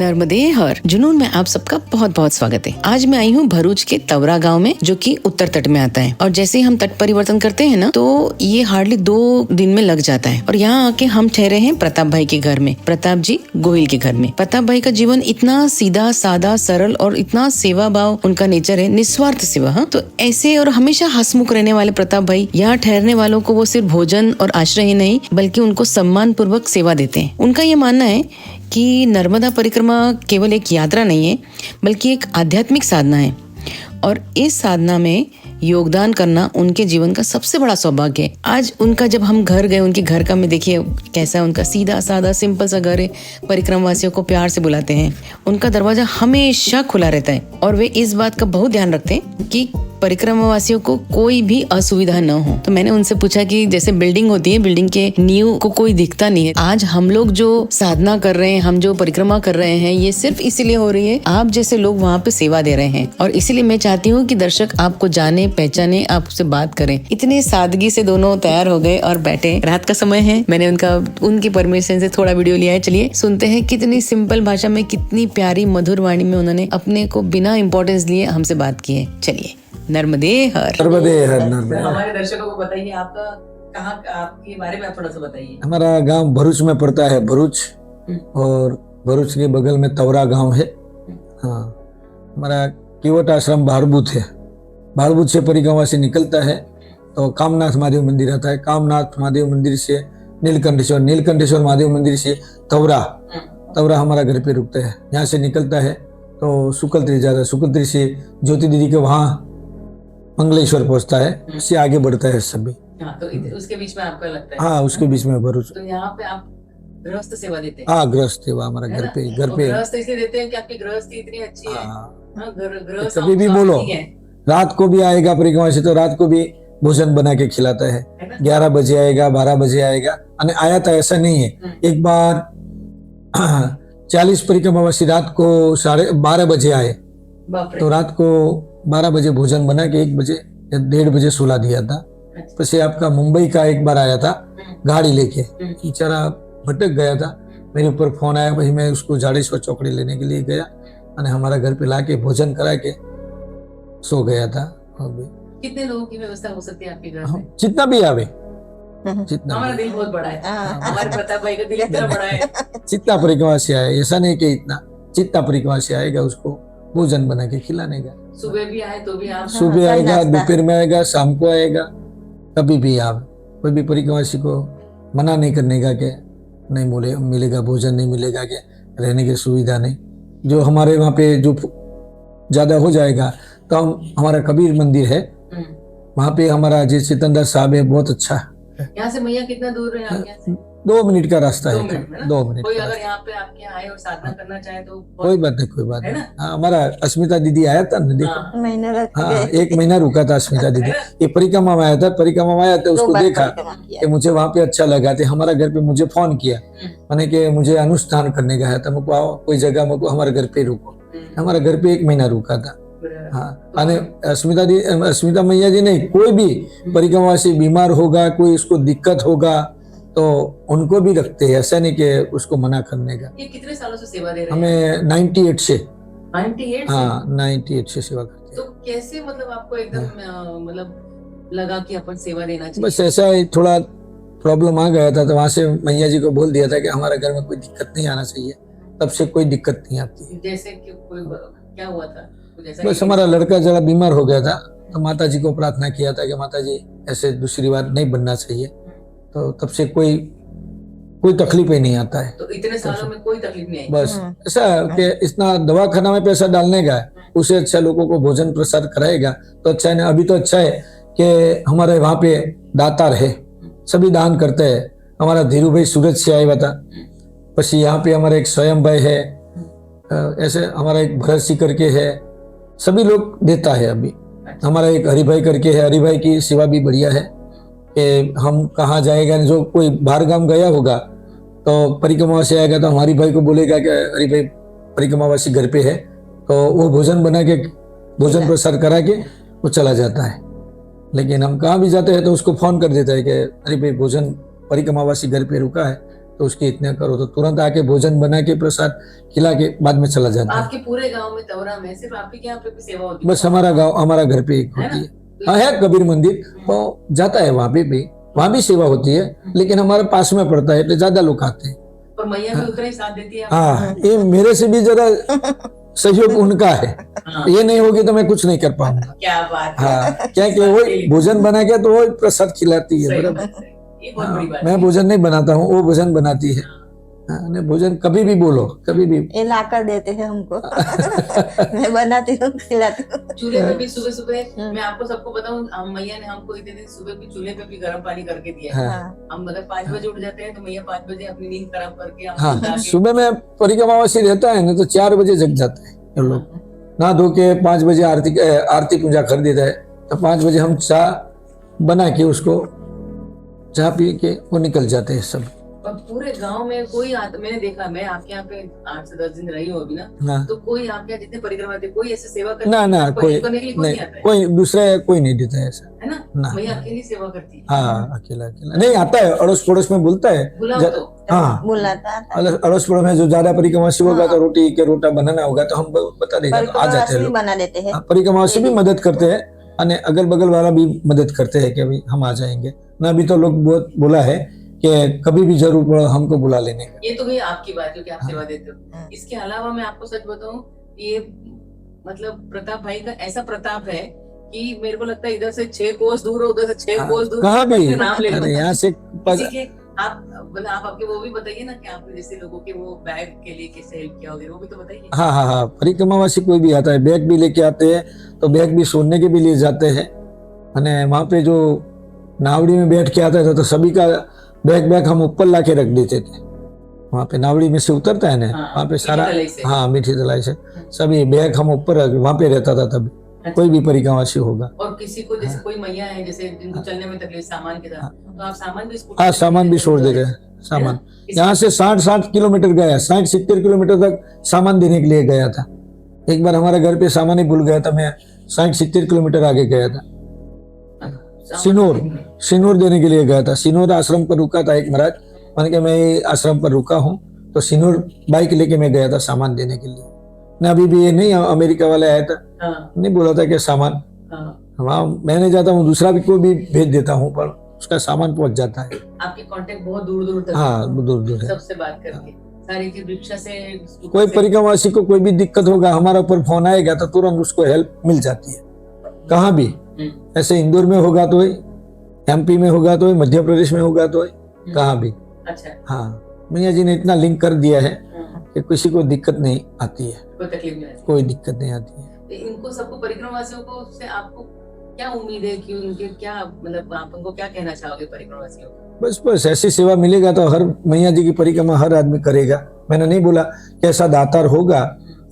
नर्मदे हर जुनून में आप सबका बहुत बहुत स्वागत है। आज मैं आई हूँ भरूच के तवरा गांव में, जो कि उत्तर तट में आता है। और जैसे ही हम तट परिवर्तन करते हैं ना, तो ये हार्डली 2 दिन में लग जाता है। और यहाँ आके हम ठहरे हैं प्रताप भाई के घर में, प्रताप जी गोहिल के घर में। प्रताप भाई का जीवन इतना सीधा सादा सरल और इतना सेवा भाव उनका नेचर है, निस्वार्थ सेवा। हाँ, तो ऐसे और हमेशा हंसमुख रहने वाले प्रताप भाई यहाँ ठहरने वालों को वो सिर्फ भोजन और आश्रय ही नहीं, बल्कि उनको सम्मान पूर्वक सेवा देते हैं। उनका ये मानना है कि नर्मदा परिक्रमा केवल एक यात्रा नहीं है, बल्कि एक आध्यात्मिक साधना है। और इस साधना में योगदान करना उनके जीवन का सबसे बड़ा सौभाग्य है। आज उनका जब हम घर गए, उनके घर का में देखिए कैसा उनका सीधा सादा सिंपल सा घर है। परिक्रमा वासियों को प्यार से बुलाते हैं। उनका दरवाजा हमेशा खुला रहता है और वे इस बात का बहुत ध्यान रखते हैं कि परिक्रमा वासियों को कोई भी असुविधा न हो। तो मैंने उनसे पूछा कि जैसे बिल्डिंग होती है, बिल्डिंग के नींव को कोई दिखता नहीं है। आज हम लोग जो साधना कर रहे हैं, हम जो परिक्रमा कर रहे हैं, ये सिर्फ इसीलिए हो रही है आप जैसे लोग वहाँ पे सेवा दे रहे हैं। और इसीलिए मैं चाहती हूँ कि दर्शक आपको जाने पहचाने, आपसे बात करें। इतने सादगी से दोनों तैयार हो गए और बैठे। रात का समय है, मैंने उनकी परमिशन से थोड़ा वीडियो लिया है। चलिए सुनते हैं कितनी सिंपल भाषा में, कितनी प्यारी मधुर वाणी में उन्होंने अपने को बिना इम्पोर्टेंस लिए हमसे बात की है। चलिए, नर्मदे हर। नर्मदे हर। नर्मदे। हमारे दर्शकों को बताइए आपका कहाँ, आपके बारे में आप थोड़ा सा बताइए। हमारा गांव भरूच में पड़ता है, भरूच, और भरूच के बगल में तवरा गांव है। हाँ, हमारा केवट आश्रम भारभूत है। भारभूत से परिक्रमा से निकलता है तो कामनाथ महादेव मंदिर आता है। कामनाथ महादेव मंदिर से नीलकंठेश्वर, नीलकंठेश्वर महादेव मंदिर से तवरा, तवरा हमारा घर पे रुकता है। यहाँ से निकलता है तो सुकलत्री जाता है। सुकलत्री से ज्योति दीदी के वहाँ मंगलेश्वर पहुंचता है। उससे आगे बढ़ता है सभी। हाँ, तो उसके बीच में आपका लगता है। हाँ, उसके बीच में भरूच। तो यहाँ पे आप गृहस्थ सेवा देते हैं। हाँ, गृहस्थ सेवा हमारा घर पे गृहस्थ इसलिए देते हैं कि आपकी गृहस्थी इतनी अच्छी है। हाँ, गृहस्थ कभी भी बोलो, रात को भी आएगा परिक्रमा से तो रात को भी भोजन बना के खिलाता है। 11 बजे आएगा, 12 बजे आएगा। आया था ऐसा नहीं है। एक बार 40 परिक्रमावासी रात को 12:30 बजे आए, तो रात को 12 बजे भोजन बना के 1 बजे या 1:30 बजे सुला दिया था। પછી आपका मुंबई का एक बार आया था गाड़ी लेके, बेचारा भटक गया था। मेरे ऊपर फोन आया, भाई मैं उसको जाड़ेश्वर चौकड़ी लेने के लिए गया और हमारा घर पे लाके भोजन करा के सो गया था। कितने लोगों की व्यवस्था हो सकती है आपके घर में? जितना भी आवे, जितना। हमारा दिल बहुत बड़ा है, हमारे प्रताप भाई का दिल इतना बड़ा है। जितना परिक्रमा से आए, ऐसा नहीं कि इतना, जितना परिक्रमा से आएगा उसको भोजन बना के खिलाने का। सुबह भी आए तो भी आप, सुबह आएगा, दोपहर में आएगा, शाम को आएगा, कभी भी आप। कोई भी परिक्रमावासी को मना नहीं करने का कि नहीं मिलेगा भोजन, नहीं मिलेगा कि रहने की सुविधा नहीं। जो हमारे वहाँ पे जो ज्यादा हो जाएगा तो हमारा कबीर मंदिर है, वहाँ पे हमारा जी सिकंदर साहब है, बहुत अच्छा। यहाँ से मैया कितना दूर है आपके यहाँ से? 2 मिनट का रास्ता है। 2 मिनट। कोई अगर यहाँ पे आपके आए और साधना करना चाहे तो कोई बात नहीं, कोई बात नहीं। हाँ, हमारा अस्मिता दीदी आया था ना, देखो। हाँ, 1 महीना रुका था अस्मिता दीदी। ये परिक्रमा में आया था, परिक्रमा में आया था, उसको देखा कि मुझे वहाँ पे अच्छा लगा था। हमारा घर पे मुझे फोन किया, मैंने कि मुझे अनुष्ठान करने का है था, मुझको आओ कोई जगह, मुझको हमारे घर पे रुको। हमारा घर पे 1 महीना रुका था। हाँ, अस्मिता मैया जी नहीं, कोई भी परिक्रमावासी बीमार होगा, कोई उसको दिक्कत होगा तो उनको भी रखते हैं। ऐसा नहीं कि उसको मना करने का। ये कितने सालों से सेवा दे रहे हैं? हमें 98 से। 98 से? हाँ, 98 से सेवा करते हैं। तो कैसे मतलब आपको एकदम मतलब लगा कि अपन सेवा देना चाहिए? बस ऐसा ही थोड़ा प्रॉब्लम आ गया था, तो वहाँ से मैया जी को बोल दिया था कि हमारे घर में कोई दिक्कत नहीं आना चाहिए। तब से कोई दिक्कत नहीं आती है। जैसे कि कोई क्या हुआ था? बस हमारा लड़का जरा बीमार हो गया था, तो माता जी को प्रार्थना किया था कि माता जी ऐसे दूसरी बार नहीं बनना चाहिए। तो तब से कोई तकलीफ ही नहीं आता है। तो इतने सालों में कोई तकलीफ नहीं आई? बस ऐसा कि इतना दवाखाना में पैसा डालने का, उससे अच्छा लोगों को भोजन प्रसाद कराएगा तो अच्छा है। अभी तो अच्छा है कि हमारे वहाँ पे दातार है, सभी दान करते हैं। हमारा धीरू भाई सूरत से आया था, पसी यहाँ पे हमारा एक स्वयं भाई है, ऐसे हमारा एक भरत सिंह करके है, सभी लोग देता है। अभी हमारा एक हरिभाई करके है, हरिभाई की सेवा भी बढ़िया है कि हम कहाँ जाएगा, जो कोई बाहर गांव गया होगा तो परिक्रमा से आएगा तो हमारी भाई को बोलेगा कि हरि भाई परिक्रमावासी घर पे है, तो वो भोजन बना के भोजन प्रसाद करा के वो चला जाता है। लेकिन हम कहाँ भी जाते हैं तो उसको फोन कर देता है कि अरे भाई भोजन परिक्रमावासी घर पे रुका है, तो उसकी इतना करो, तो तुरंत आके भोजन बना के प्रसाद खिला के बाद में चला जाता है। आपके पूरे गांव में तवरा में सिर्फ आपके यहाँ पे भी सेवा होती है? बस हमारा गांव, हमारा घर पे एक होती है। हाँ है कबीर मंदिर, तो जाता है वहाँ पे भी, वहाँ भी सेवा होती है, लेकिन हमारे पास में पड़ता है तो ज्यादा लोग आते हैं। और मैया भी उतना ही साथ देती है? हाँ, ये मेरे से भी जरा सहयोग उनका है। ये नहीं होगी तो मैं कुछ नहीं कर पाऊंगा। क्या बात है। हाँ, क्या कि वो भोजन बना के तो वो प्रसाद खिलाती है, बराबर। ये बहुत बड़ी बात मैं भोजन नहीं बनाता हूँ, वो भोजन बनाती है। नहीं, भोजन कभी भी बोलो, कभी भी। ये लाकर देते हैं हमको। मैं बनाती हूँ, खिलाती हूँ। चूल्हे पे भी सुबह सुबह, मैं आपको सबको बताऊं, मैया ने हमको इतने दिन सुबह भी चूल्हे पे भी गर्म पानी करके दिया है। हाँ। हम अगर 5 बजे उठ जाते हैं तो मैया 5 बजे अपनी नींद खराब करके हाँ, सुबह में परिक्रमावासी रहता है ना, तो 4 बजे जग जाते हैं ये लोग, नहा धो के 5 बजे आरती पूजा कर देता है। तो 5 बजे हम चाय बना के उसको चाय पी के वो निकल जाते हैं सब। और पूरे गांव में कोई मैंने देखा, मैं आपके यहाँ पे 8 से 10 दिन रही हूँ अभी ना, हाँ। तो कोई आपके यहाँ जितने परिक्रमा थे, कोई ऐसे सेवा करते ना कोई नहीं, कोई दूसरा कोई नहीं देता है ऐसा, है ना? ना। मैया अकेली सेवा करती है। हाँ, अकेला नहीं आता है, अड़ोस पड़ोस में बोलता है। हाँ, बुलाता अड़ोस पड़ोस में जो ज्यादा परिक्रमासी होगा तो रोटी के रोटा बनाना होगा तो हम बता देगा, तो आ जाते हैं लोग, बना देते हैं। परिक्रमासी भी मदद करते हैं, और अगल बगल वाला भी मदद करते हैं कि अभी हम आ जाएंगे ना। अभी तो लोग बहुत बोला है कि कभी भी जरूर पड़ो हमको बुला लेने का। ये तो भाई आपकी बात है कि आप सेवा देते हो। इसके अलावा मैं आपको सच बताऊं, ये मतलब प्रताप भाई का ऐसा प्रताप है कि मेरे को लगता है इधर से 6 कोस दूर हो, उधर से 6 कोस दूर, कहाँ भी नाम ले लो। यहाँ से आप आपके वो भी बताइए ना कि आपने जैसे लोगों के वो बैग के लिए कैसे हेल्प किया वगैरह, वो भी तो बताइए। हाँ, परिक्रमावासी कोई भी आता है बैग भी लेके आते हैं, तो बैग भी सोने के भी लिए जाते हैं। वहाँ पे जो नावड़ी में बैठ के आता है तो सभी का बैग हम ऊपर ला के रख देते थे। वहाँ पे नावड़ी में से उतरता है ना, वहाँ पे सारा, हाँ, मीठी तलाई से सभी बैग हम ऊपर वहाँ पे रहता था तभी। कोई भी परिक्रमावासी होगा। और किसी को जैसे कोई मैया है जैसे जिनको चलने में तकलीफ सामान के साथ, तो आप सामान भी हाँ, सामान भी छोड़ दे रहे। सामान यहाँ से 60 किलोमीटर गया, 60-70 किलोमीटर तक सामान देने के लिए गया था। एक बार हमारे घर पे सामान ही भूल गया था, मैं 60-70 किलोमीटर आगे गया था। सिनोर देने के लिए गया था। सिनोर आश्रम पर रुका था एक महाराज, मैंने कहा मैं आश्रम पर रुका हूँ, तो सिनोर बाइक लेके मैं गया था सामान देने के लिए। ना अभी भी ये नहीं अमेरिका वाला आया था, नहीं बोला था कि सामान, वहाँ मैंने जाता हूँ, दूसरा भी कोई भी भेज देता हूँ, पर उसका सामान पहुंच जाता है। आपके कांटेक्ट बहुत दूर दूर तक, हाँ, दूर दूर है, सबसे बात करके सारी की रिक्शा से। कोई परिक्रमावासी को कोई भी दिक्कत होगा, हमारा ऊपर फोन आएगा तो तुरंत उसको हेल्प मिल जाती है, कहाँ भी। ऐसे इंदौर में होगा तो एमपी में होगा तो मध्य प्रदेश में होगा तो कहाँ भी। अच्छा। हाँ, मैया जी ने इतना लिंक कर दिया है कि किसी को दिक्कत नहीं आती है, कोई तकलीफ नहीं आती, कोई दिक्कत नहीं आती है। तो इनको सबको परिक्रमावासियों को से आपको क्या उम्मीद है कि उनके क्या मतलब आप उनको क्या कहना चाहोगे परिक्रमावासियों को? बस ऐसी सेवा मिलेगा तो हर मैया जी की परिक्रमा हर आदमी करेगा। मैंने नहीं बोला कि ऐसा दातार होगा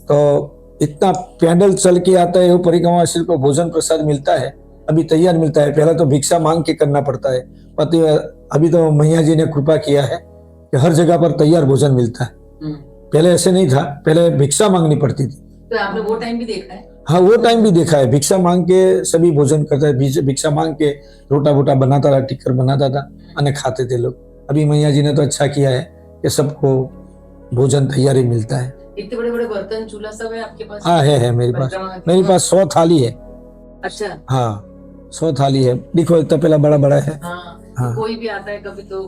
तो इतना पैदल चल के आता है वो परिक्रमावासी को भोजन प्रसाद मिलता है, अभी तैयार मिलता है। पहले तो भिक्षा मांग के करना पड़ता है, पति अभी तो मैया जी ने कृपा किया है कि हर जगह पर तैयार भोजन मिलता है। पहले ऐसे नहीं था, पहले भिक्षा मांगनी पड़ती थी। तो आपने वो टाइम भी देखा है? हाँ, वो टाइम भी देखा है, भिक्षा मांग के सभी भोजन करता है, भिक्षा मांग के रोटा वोटा बनाता था, टिक्कर बनाता था, अन्य खाते थे लोग। अभी मैया जी ने तो अच्छा किया है कि सबको भोजन तैयारी मिलता है। इतने बड़े बड़े बर्तन चूल्हा सब है आपके पास? हाँ, है मेरे पास 100 थाली है। अच्छा। हाँ, 100 थाली है, देखो इतना पहला बड़ा बड़ा है। हाँ। कोई भी आता है कभी तो,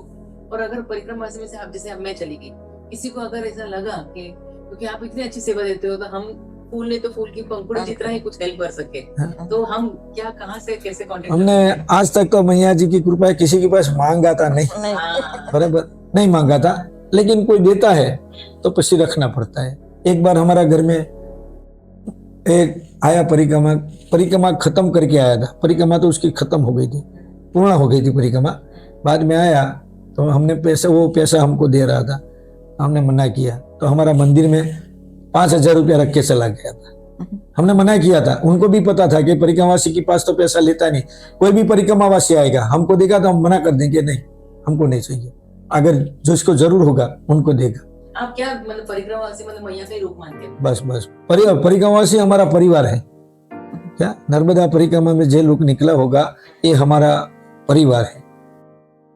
और अगर परिक्रमा में से आप जैसे अब मैं चली गई, किसी को अगर ऐसा लगा कि क्योंकि आप इतनी अच्छी सेवा देते हो तो हम फूल नहीं तो फूल की पंखुड़ी जितना ही कुछ हेल्प कर सके, तो हम क्या कहाँ से कैसे कांटेक्ट? हमने आज तक तो मैया जी की कृपा है किसी के पास मांगा था नहीं, बराबर नहीं मांगा था, लेकिन कोई देता है तो पसी रखना पड़ता है। एक बार हमारा घर में एक आया परिक्रमा खत्म करके आया था, परिक्रमा तो उसकी खत्म हो गई थी, पूर्ण हो गई थी परिक्रमा। बाद में आया तो हमने वो पैसा हमको दे रहा था, हमने मना किया तो हमारा मंदिर में 5,000 रुपया रख के चला गया था। हमने मना किया था, उनको भी पता था कि परिक्रमावासी के पास तो पैसा लेता नहीं, कोई भी परिक्रमावासी आएगा हमको देगा तो हम मना कर देंगे, नहीं हमको नहीं चाहिए, अगर जिसको जरूर होगा उनको देगा। आप क्या मतलब परिक्रमावासी मतलब मैया का ही रूप मानते हैं? बस परिक्रमावासी हमारा परिवार है। क्या नर्मदा परिक्रमा में जो लोग निकला होगा ये हमारा परिवार है,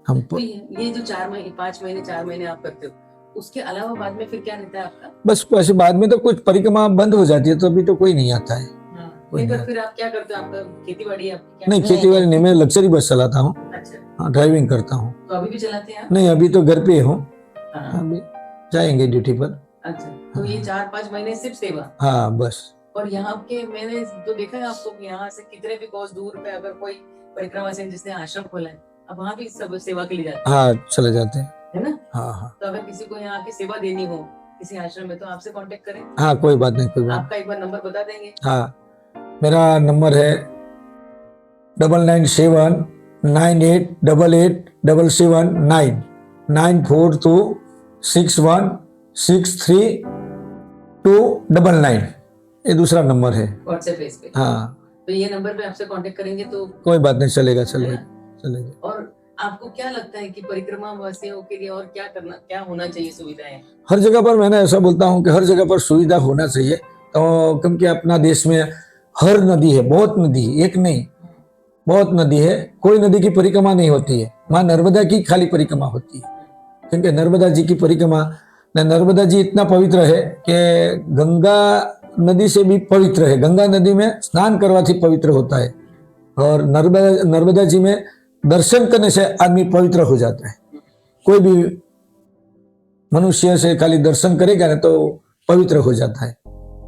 हम तो ये जो 4 महीने 5 महीने 4 महीने आप करते हो, उसके अलावा बाद में फिर क्या रहता है आपका? बस वैसे बाद में तो कुछ परिक्रमा बंद हो जाती है, तो अभी तो कोई नहीं आता है। नहीं, पर फिर आप क्या करते हो? आपका खेती बाड़ी है आपकी क्या? नहीं, खेती बाड़ी नहीं, मैं लग्जरी बस चलाता हूँ। अच्छा, हाँ, ड्राइविंग करता हूँ। तो अभी भी चलाते हैं आप? नहीं, अभी तो घर पे हूँ, हाँ, अभी जाएंगे ड्यूटी पर। अच्छा, तो ये 4-5 महीने सिर्फ सेवा। हाँ बस। और यहाँ के मैंने तो देखा है आपको कि यहाँ से कितने भी कोस दूर पे अगर कोई परिक्रमा से जिसने आश्रम खोला है, अब वहाँ भी सब सेवा के लिए जाते हाँ, चले जाते हैं। हैं, है ना? हाँ हाँ तो अगर किसी को यहाँ की सेवा देनी हो किसी आश्रम में, तो आपसे कांटेक्ट करें। हाँ, कोई बात नहीं, कोई बात। आपका एक बार नंबर बता देंगे? हाँ, मेरा नंबर है 9979888877 94261632299। ये दूसरा नंबर है। व्हाट्सएप पे इस पे। हाँ, तो ये नंबर पे आपसे कांटेक्ट करेंगे तो, कोई बात नहीं, चलेगा है चलेगा ना? चलेगा। और आपको क्या लगता है कि परिक्रमा वासियों के लिए और क्या होना चाहिए सुविधाएं? हर जगह पर मैं ऐसा बोलता हूँ कि हर जगह पर सुविधा होना चाहिए, तो क्योंकि अपना देश में हर नदी है, बहुत नदी, एक नहीं बहुत नदी है, कोई नदी की परिक्रमा नहीं होती है। माँ नर्मदा की खाली परिक्रमा होती है, क्योंकि नर्मदा जी की परिक्रमा, नर्मदा जी इतना पवित्र है कि गंगा नदी से भी पवित्र है। गंगा नदी में स्नान करवाથી पवित्र होता है, और नर्मदा जी में दर्शन करने से आदमी पवित्र हो जाता है। कोई भी मनुष्य से खाली दर्शन करेगा ना तो पवित्र हो जाता है।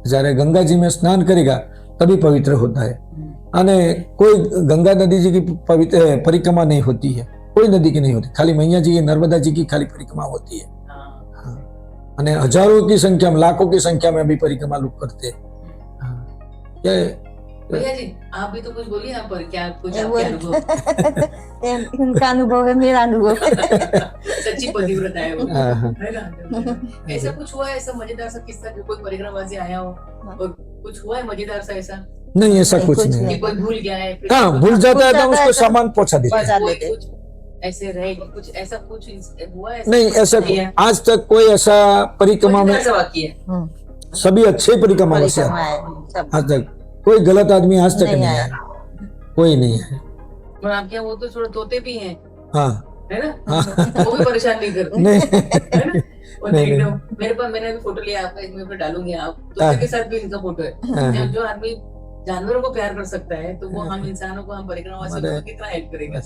जયારે गंगा जी में स्नान करेगा तभी पवित्र होता है। અને कोई गंगा नदी जी की पवित्र परिक्रमा नहीं होती है, कोई नदी की नहीं होती, खाली मैया जी की नर्मदा जी की खाली परिक्रमा होती है। અને हजारों की संख्या में, लाखों की संख्या में भी परिक्रमा लोग करते हैं। भैया जी, आप भी तो कुछ बोलिए, आप पर क्या कुछ ये आपके बोल- अनुभव? इनका अनुभव है, मेरा अनुभव है। सच्ची पतिव्रता है वो, हाँ, हाँ। है ना? ऐसा कुछ हुआ है, ऐसा मजेदार सा किस्सा जो कोई परिक्रमावासी आया हो और कुछ हुआ है मजेदार सा ऐसा नहीं, ऐसा नहीं, कुछ कुछ नहीं कि है। कोई भूल गया है? हाँ, भूल जाता है तो हम उसको ऐसा- सामान पहुंचा देते हैं। पहुंचा कोई देते। कुछ ऐसे रहे, कुछ ऐसा कुछ हुआ है? नहीं, ऐसा है? आज तक कोई ऐसा परिक्रमा में, मजेदार सा वाक्य है। सभी अच्छे परिक्रमा में से परिक्रमा है, सब आज तक कोई गलत आदमी आज तक नहीं नहीं आया। आया, कोई नहीं है। और आपके यहाँ वो तो थोड़े तोते भी हैं, हाँ है ना? वो भी परेशान नहीं करते, नहीं, है ना? वो नहीं, एकदम मेरे पास, मैंने अभी फोटो लिया आपका, इसमें मैं डालूंगी, आप हाँ। तोते के साथ भी इनका फोटो है। हाँ। जो आदमी जानवरों को प्यार कर सकता है, तो वो हम इंसानों को, हम परिक्रमावासियों को हमारे- कितना हेल्प करेगा,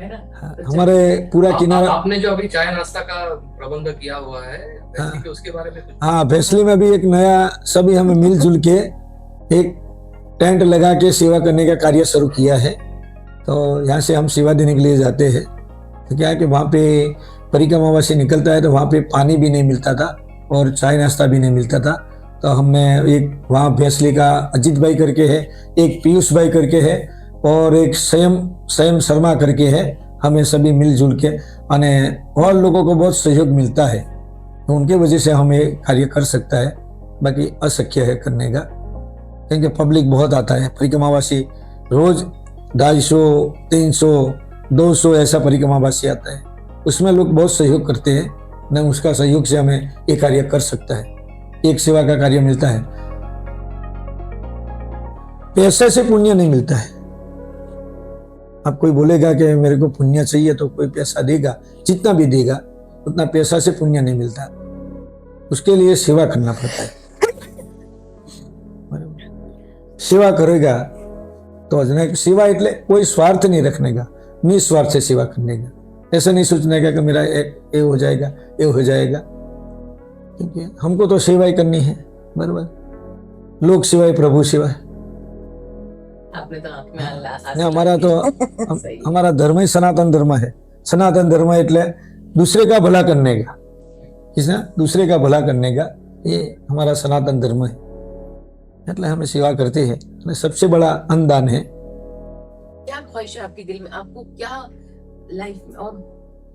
है ना? हाँ, तो हमारे पूरा किनारा। आपने जो अभी चाय नाश्ता का प्रबंध किया हुआ है वैसे कि उसके बारे में कुछ हाँ, भैसली में भी एक नया, सभी हमें मिलजुल के एक टेंट लगा के सेवा करने का कार्य शुरू किया है। तो यहाँ से हम सेवा देने के लिए जाते हैं। तो क्या है कि वहाँ पे परिक्रमावासी निकलता है तो वहाँ पे पानी भी नहीं मिलता था और चाय नाश्ता भी नहीं मिलता था। तो हमने एक वहाँ भैसली का अजीत भाई करके है, एक पीयूष भाई करके है, और एक स्वयं शर्मा करके है। हमें सभी मिलजुल के અને और लोगों को बहुत सहयोग मिलता है, तो उनके वजह से हम ये कार्य कर सकता है, बाकी अशक्य है करने का, क्योंकि पब्लिक बहुत आता है। परिक्रमावासी रोज 250, 300, 200 ऐसा परिक्रमावासी आता है, उसमें लोग बहुत सहयोग करते हैं न, उसका सहयोग से हमें ये कार्य कर सकता है, एक सेवा का कार्य मिलता है। पैसे से पुण्य नहीं मिलता है। अब कोई बोलेगा कि मेरे को पुण्य चाहिए तो कोई पैसा देगा, जितना भी देगा उतना पैसा से पुण्य नहीं मिलता, उसके लिए सेवा करना पड़ता है। सेवा करेगा तो सेवा એટલે कोई स्वार्थ नहीं रखने का, निस्वार्थ से सेवा करने का। ऐसा नहीं सोचने का कि मेरा ये हो जाएगा, ये हो जाएगा, क्योंकि हमको तो सेवा ही करनी है, बराबर। लोक सेवा प्रभु सेवा। आपने तो आंख में आंसू ने हमारा तो सही। हमारा धर्म ही सनातन धर्म है। सनातन धर्म એટલે दूसरे का भला करने का, किसने दूसरे का भला करने का, ये हमारा सनातन धर्म है। એટલે हमें सेवा करते हैं, અને सबसे बड़ा अन्नदान है। क्या ख्वाहिश है आपके दिल में? आपको क्या लाइफ में और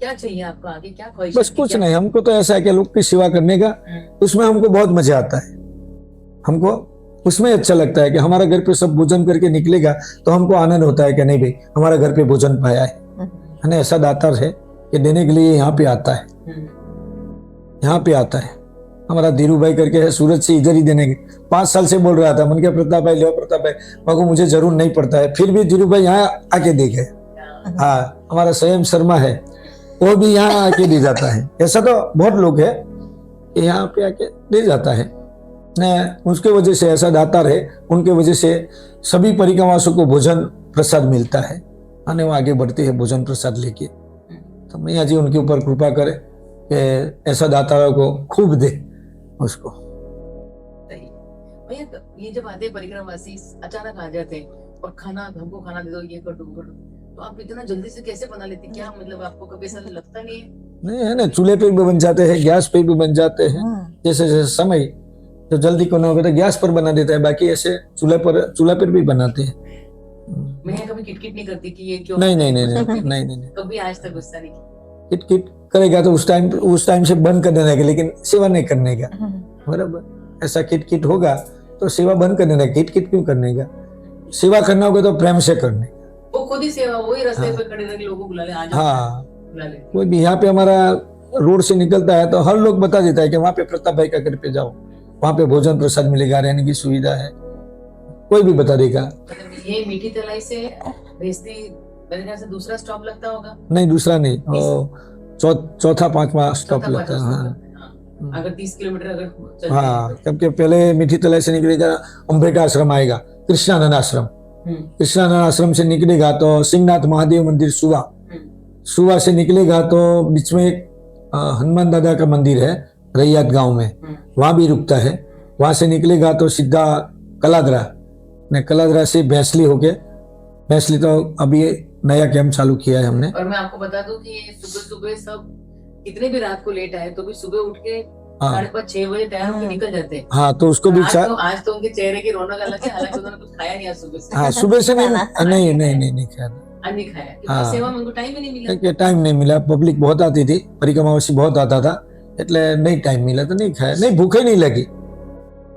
क्या चाहिए आपको आगे? क्या ख्वाहिश बस है? कुछ क्या- नहीं, हमको तो ऐसा है कि लोग की सेवा करने का, उसमें हमको बहुत मजा आता है। हमको उसमें अच्छा लगता है कि हमारा घर पे सब भोजन करके निकलेगा तो हमको आनंद होता है कि नहीं भाई हमारा घर पे भोजन पाया है। ऐसा दातार है कि देने के लिए यहाँ पे आता है, यहाँ पे आता है। हमारा धीरू भाई करके है, सूरत से इधर ही देने के 5 साल से बोल रहा था, मन के प्रताप भाई ले प्रताप भाई, मगर मुझे जरूर नहीं पड़ता है, फिर भी धीरू भाई यहाँ आके दे गए। हाँ, हमारा संयम शर्मा है, वो भी यहाँ आके दे जाता है। ऐसा तो बहुत लोग है कि यहाँ पे आके दे जाता है न, उसके वजह से ऐसा दातार है, उनके वजह से सभी परिक्रमावासियों को भोजन प्रसाद मिलता है, आने वो आगे बढ़ते हैं भोजन प्रसाद लेके। तो मैया जी उनके ऊपर कृपा करे कि ऐसा दातारों को खूब दे उसको। सही। भैया ये जब आते हैं परिक्रमावासी अचानक आ जाते हैं और खाना हमको खाना दे दो, ये कर दो वो कर दो, तो आप इतना जल्दी से कैसे बना लेते हैं? क्या मतलब आपको कभी ऐसा लगता नहीं है? नहीं है ना, चूल्हे पे भी बन जाते हैं, गैस पे भी बन जाते हैं। जैसे जैसे समय तो जल्दी को ना हो तो गैस पर बना देता है, बाकी ऐसे चूल्हा पर भी बनाते हैं। मैं कभी किटकिट नहीं करती कि ये क्यों? नहीं नहीं नहीं नहीं नहीं नहीं, कभी आज तक गुस्सा नहीं किया। किट करेगा तो उस टाइम से बंद कर देने का, लेकिन सेवा नहीं करने का। बराबर, ऐसा किट होगा तो सेवा बंद कर देना, किट क्यों करने का? सेवा करना होगा तो प्रेम से करने। वो खुद ही सेवा, वही रास्ते पे खड़े रह के लोगों को बुला ले, आ जाओ हाँ, बुला ले। कोई भी यहाँ पे हमारा रोड से निकलता है तो हर लोग बता देता है कि वहाँ पे प्रताप भाई का घर पे जाओ, वहाँ पे भोजन प्रसाद मिलेगा, रहने की सुविधा है, कोई भी बता देगा। मतलब ये मीठी तलाई से भेजती मेरे ख्याल से दूसरा स्टॉप लगता होगा? नहीं, दूसरा नहीं, चौथा पांचवा स्टॉप लगता है। हाँ अगर 30 किलोमीटर अगर चलते हैं हाँ, क्योंकि पहले मीठी तलाई से निकलेगा अम्बेटा आश्रम आएगा, कृष्णानंद आश्रम, कृष्णानंद आश्रम से निकलेगा तो सिंहनाथ महादेव मंदिर सुवा से निकलेगा तो बीच में एक हनुमान दादा का मंदिर है रैयात गांव में, वहां भी रुकता है। वहां से निकलेगा तो सीधा कलादरा से भैंसली होके, भैंसली तो अभी नया कैंप चालू किया है हमने। और मैं आपको बता दूं कि ये सुबह सुबह सब कितने भी रात को लेट आए तो भी सुबह उठ के हाँ 5:30-6 बजे तैयार होकर निकल जाते हैं। हाँ, तो उसको भी आज तो उनके चेहरे की रौनक अलग है, हालांकि उन्होंने कुछ खाया नहीं आज सुबह से। हाँ, सुबह से नहीं खाया, आज नहीं खाया क्योंकि हाँ। सेवा में उनको टाइम ही नहीं मिला। કે टाइम नहीं मिला, पब्लिक बहुत आती थी, परिक्रमावासी बहुत आता था, એટલે नहीं टाइम मिला तो नहीं खाया। नहीं, भूख ही नहीं लगी,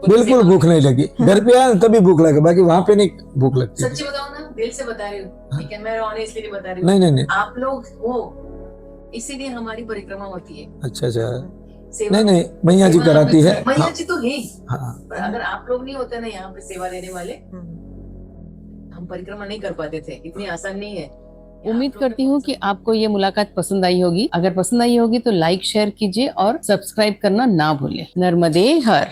बिल्कुल भूख नहीं लगी। घर पे आया तभी भूख लगी, बाकी वहां पे नहीं भूख लगती। सच्ची बताओ ना, दिल से बता रही हूँ, ठीक है, मैं रोने इसलिए नहीं बता रही हूँ। नहीं नहीं, आप लोग हो इसीलिए हमारी परिक्रमा होती है। अच्छा अच्छा, सेवा नहीं मैया जी कराती है। मैया जी तो है, हाँ, पर अगर आप लोग नहीं होते ना यहाँ पे सेवा देने वाले, हम परिक्रमा नहीं कर पाते थे। इतनी आसान नहीं है। उम्मीद करती हूँ कि आपको ये मुलाकात पसंद आई होगी। अगर पसंद आई होगी तो लाइक शेयर कीजिए और सब्सक्राइब करना ना भूलें। नर्मदे हर।